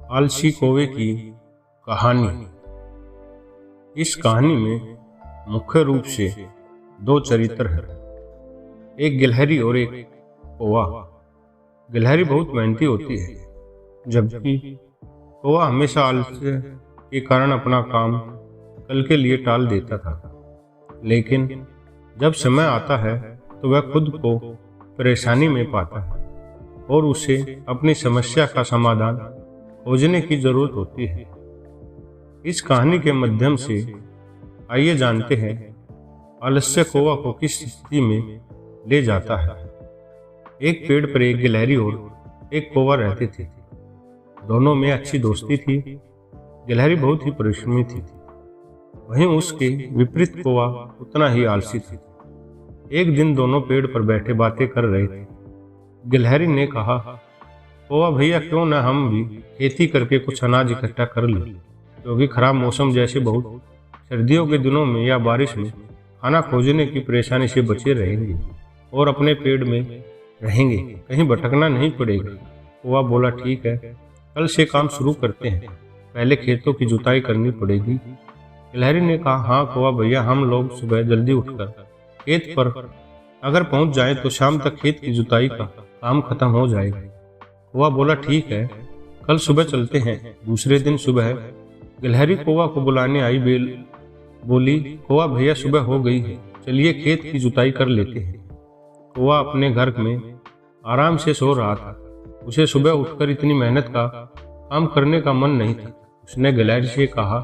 आलसी कौवे की कहानी। इस कहानी में मुख्य रूप से दो चरित्र हैं, एक गिलहरी और एक कौवा। गिलहरी बहुत मेहनती होती है, जबकि कौवा हमेशा आलस्य के कारण अपना काम कल के लिए टाल देता था। लेकिन जब समय आता है तो वह खुद को परेशानी में पाता है और उसे अपनी समस्या का समाधान खोजने की जरूरत होती है। इस कहानी के माध्यम से आइए जानते हैं आलस्य कौवा को किस स्थिति में ले जाता है। एक पेड़ पर एक गिलहरी और एक कौवा रहते थे। दोनों में अच्छी दोस्ती थी। गिलहरी बहुत ही परिश्रमी थी, वहीं उसके विपरीत कौवा उतना ही आलसी थी। एक दिन दोनों पेड़ पर बैठे बातें कर रहे थे। गिलहरी ने कहा, कौवा भैया, क्यों न हम भी खेती करके कुछ अनाज इकट्ठा कर लें, क्योंकि खराब मौसम जैसे बहुत सर्दियों के दिनों में या बारिश में खाना खोजने की परेशानी से बचे रहेंगे और अपने पेड़ में रहेंगे, कहीं भटकना नहीं पड़ेगा। कौवा बोला, ठीक है, कल से काम शुरू करते हैं, पहले खेतों की जुताई करनी पड़ेगी। गिलहरी ने कहा, हाँ कौवा भैया, हम लोग सुबह जल्दी उठकर खेत पर अगर पहुंच जाए तो शाम तक खेत की जुताई का काम खत्म हो जाएगा। कौवा बोला, ठीक है, कल सुबह चलते हैं। दूसरे दिन सुबह गिलहरी कौवा को बुलाने आई। बोली, कौवा भैया, सुबह हो गई है, चलिए खेत की जुताई कर लेते हैं। कौवा अपने घर में आराम से सो रहा था। उसे सुबह उठकर इतनी मेहनत का काम करने का मन नहीं था। उसने गिलहरी से कहा,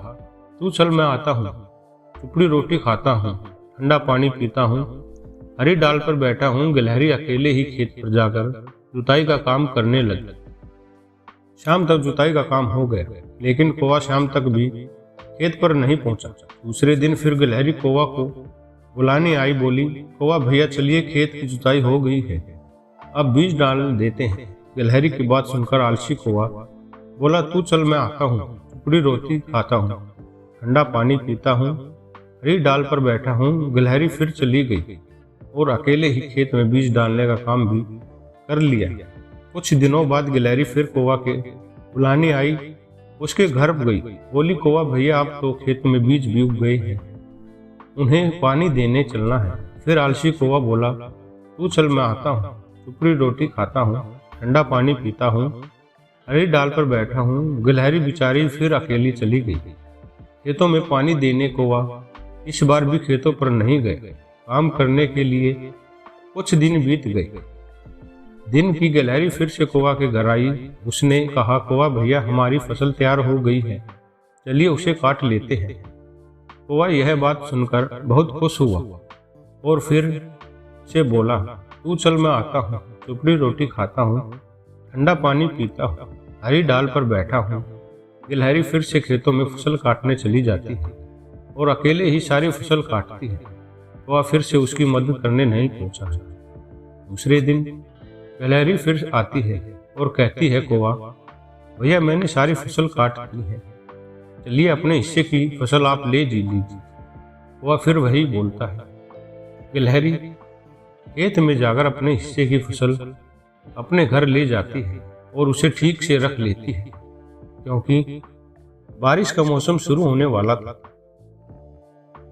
तू चल, मैं आता हूँ, टुकड़ी रोटी खाता हूँ, ठंडा पानी पीता हूँ, हरी डाल पर बैठा हूँ। गिलहरी अकेले ही खेत पर जाकर जुताई का काम करने लगी। शाम तक जुताई का काम हो गया, लेकिन कौवा शाम तक भी खेत पर नहीं पहुंचा। दूसरे दिन फिर गिलहरी कौवा को बुलाने आई। बोली, कौवा भैया, चलिए खेत की जुताई हो गई है, अब बीज डाल देते हैं। गिलहरी की बात सुनकर आलसी कौवा बोला, तू चल, मैं आता हूँ, टुकड़ी रोटी खाता हूँ, ठंडा पानी पीता हूँ, हरी डाल पर बैठा हूँ। गिलहरी फिर चली गई और अकेले ही खेत में बीज डालने का काम भी कर लिया। कुछ दिनों बाद गिलहरी फिर कौवा के बुलाने आई। उसके घर गई। बोली, कौवा भैया, आप तो खेत में बीज भी उग गए हैं, उन्हें पानी देने चलना है। फिर आलसी कौवा बोला, तू चल, मैं आता हूँ, टुकड़ी रोटी खाता हूँ, ठंडा पानी पीता हूँ, हरी डाल पर बैठा हूँ। गिलहरी बेचारी फिर अकेली चली गई। खेतों में पानी देने कौवा इस बार भी खेतों पर नहीं गए। काम करने के लिए कुछ दिन बीत गए। दिन की गिलहरी फिर से कौवा के घर आई। उसने कहा, कौवा भैया, हमारी फसल तैयार हो गई है, चलिए उसे काट लेते हैं। कौवा यह बात सुनकर बहुत खुश हुआ और फिर से बोला, तू चल, मैं आता हूँ, टुकड़ी रोटी खाता हूँ, ठंडा पानी पीता हूँ, हरी डाल पर बैठा हूँ। गिलहरी फिर से खेतों में फसल काटने चली जाती है और अकेले ही सारी फसल काटती है। कौवा फिर से उसकी मदद करने नहीं पहुंचा। दूसरे दिन गिलहरी फिर आती है और कहती है, कौवा भैया, मैंने सारी फसल काट ली है, चलिए अपने हिस्से की फसल आप ले लीजिए। कौवा फिर वही बोलता है। गिलहरी खेत में जाकर अपने हिस्से की फसल अपने घर ले जाती है और उसे ठीक से रख लेती है, क्योंकि बारिश का मौसम शुरू होने वाला था।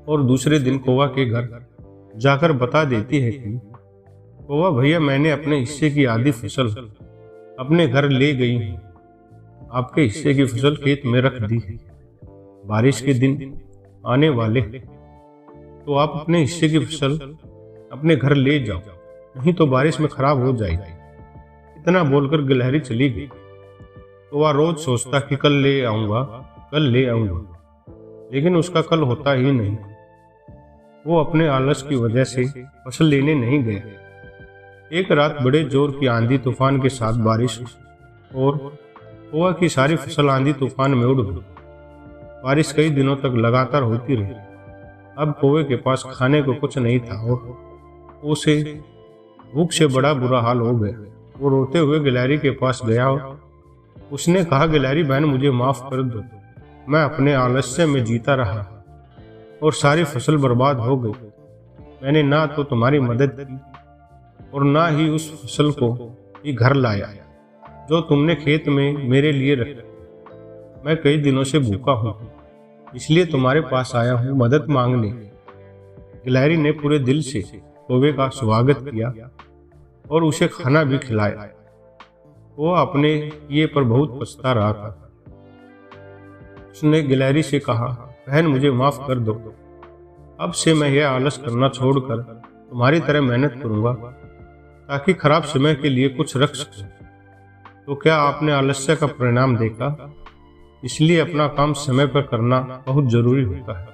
और दूसरे दिन कौवा के घर जाकर बता देती है कि कौवा भैया, मैंने अपने हिस्से की आधी फसल अपने घर ले गई हूँ, आपके हिस्से की फसल खेत में रख दी है। बारिश के दिन आने वाले हैं, तो आप अपने हिस्से की फसल अपने घर ले जाओ, नहीं तो बारिश में खराब हो जाएगी। इतना बोलकर गिलहरी चली गई। कौवा रोज सोचता कि कल ले आऊंगा, कल ले आऊंगा, लेकिन उसका कल होता ही नहीं। वो अपने आलस की वजह से फसल लेने नहीं गया। एक रात बड़े जोर की आंधी तूफान के साथ बारिश और कौवा की सारी फसल आंधी तूफान में उड़ गई। बारिश कई दिनों तक लगातार होती रही। अब कौवे के पास खाने को कुछ नहीं था और उसे भूख से बड़ा बुरा हाल हो गया। वो रोते हुए गिलहरी के पास गया। उसने कहा, गिलहरी बहन, मुझे माफ कर दो, मैं अपने आलस्य में जीता रहा और सारी फसल बर्बाद हो गई। मैंने ना तो तुम्हारी मदद की और ना ही उस फसल को ही घर लाया जो तुमने खेत में मेरे लिए रखा। मैं कई दिनों से भूखा हूँ, इसलिए तुम्हारे पास आया हूँ मदद मांगने। गिलहरी ने पूरे दिल से कौवे का स्वागत किया और उसे खाना भी खिलाया। वो अपने किए पर बहुत पछता रहा था। उसने गिलहरी से कहा, बहन मुझे माफ कर दो। अब से मैं यह आलस करना छोड़कर तुम्हारी तरह मेहनत करूंगा ताकि खराब समय के लिए कुछ रख सकूं। तो क्या आपने आलस्य का परिणाम देखा? इसलिए अपना काम समय पर करना बहुत जरूरी होता है।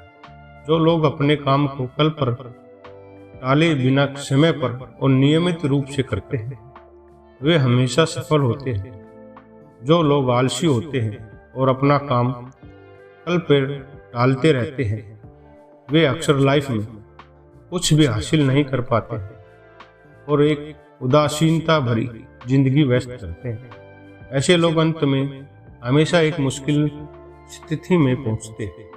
जो लोग अपने काम को कल पर टाले बिना समय पर और नियमित रूप से करते हैं वे हमेशा सफल होते हैं। जो लोग आलसी होते हैं और अपना काम कल पर टालते रहते हैं वे अक्सर लाइफ में कुछ भी हासिल नहीं कर पाते और एक उदासीनता भरी जिंदगी व्यस्त करते हैं। ऐसे लोग अंत में हमेशा एक मुश्किल स्थिति में पहुंचते हैं।